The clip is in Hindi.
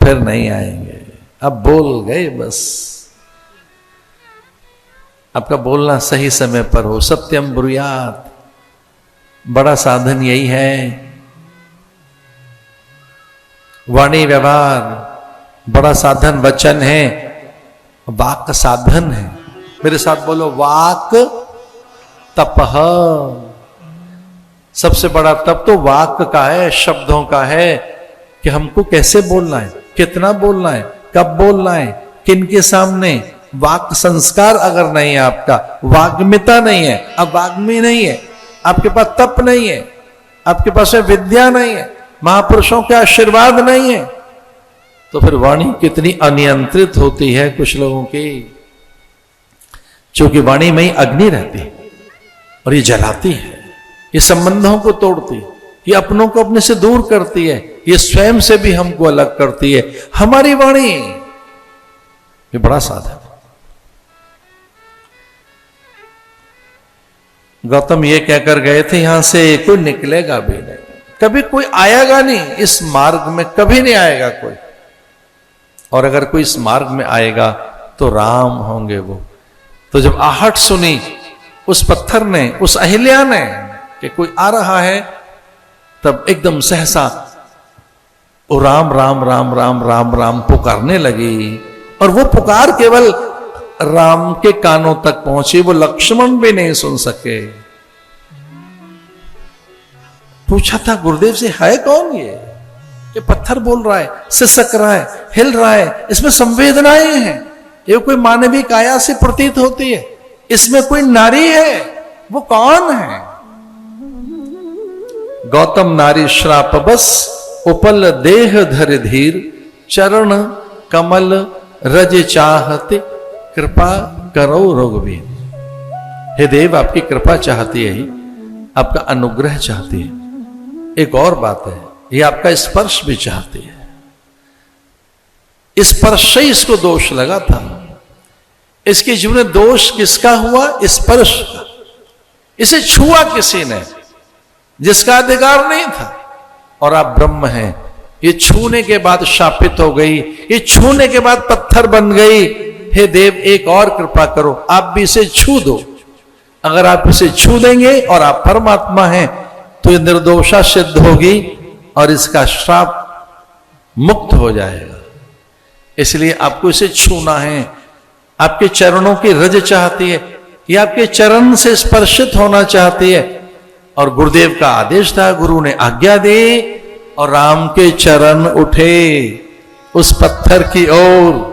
फिर नहीं आएंगे। अब बोल गए बस। आपका बोलना सही समय पर हो। सत्यम ब्रूयात, बड़ा साधन यही है। वाणी व्यवहार बड़ा साधन वचन है, वाक का साधन है। मेरे साथ बोलो, वाक तपह। सबसे बड़ा तप तो वाक का है, शब्दों का है कि हमको कैसे बोलना है, कितना बोलना है, कब बोलना है, किनके सामने। वाक संस्कार अगर नहीं है आपका, वाग्मिता नहीं है, अब वाग्मी नहीं है, आपके पास तप नहीं है, आपके पास विद्या नहीं है, महापुरुषों के आशीर्वाद नहीं है, तो फिर वाणी कितनी अनियंत्रित होती है कुछ लोगों की। क्योंकि वाणी में ही अग्नि रहती है और ये जलाती है, ये संबंधों को तोड़ती है, ये अपनों को अपने से दूर करती है, ये स्वयं से भी हमको अलग करती है। हमारी वाणी ये बड़ा साधन। गौतम ये कहकर गए थे, यहां से कोई निकलेगा भी नहीं, कभी कोई आएगा नहीं इस मार्ग में, कभी नहीं आएगा कोई। और अगर कोई इस मार्ग में आएगा तो राम होंगे वो। तो जब आहट सुनी उस पत्थर ने, उस अहिल्या ने कि कोई आ रहा है, तब एकदम सहसा वो राम राम राम राम राम राम पुकारने लगी। और वो पुकार केवल राम के कानों तक पहुंची, वो लक्ष्मण भी नहीं सुन सके। पूछा था गुरुदेव से, है कौन ये पत्थर बोल रहा है, सिसक रहा है, हिल रहा है, इसमें संवेदनाएं हैं, ये कोई मानवीय काया से प्रतीत होती है, इसमें कोई नारी है, वो कौन है? गौतम नारी श्राप बस उपल देह धर धीर, चरण कमल रज चाहते, कृपा करो रघुवीर। हे देव, आपकी कृपा चाहती है, आपका अनुग्रह चाहती है। एक और बात है, ये आपका स्पर्श भी चाहती है। स्पर्श से इसको दोष लगा था। इसके जीवन में दोष किसका हुआ? स्पर्श का। इसे छुआ किसी ने जिसका अधिकार नहीं था, और आप ब्रह्म हैं। ये छूने के बाद शापित हो गई, ये छूने के बाद पत्थर बन गई। हे देव, एक और कृपा करो, आप भी इसे छू दो। अगर आप इसे छू देंगे और आप परमात्मा हैं तो ये निर्दोषा सिद्ध होगी और इसका श्राप मुक्त हो जाएगा। इसलिए आपको इसे छूना है। आपके चरणों की रज चाहती है, ये आपके चरण से स्पर्शित होना चाहती है। और गुरुदेव का आदेश था, गुरु ने आज्ञा दी और राम के चरण उठे उस पत्थर की ओर।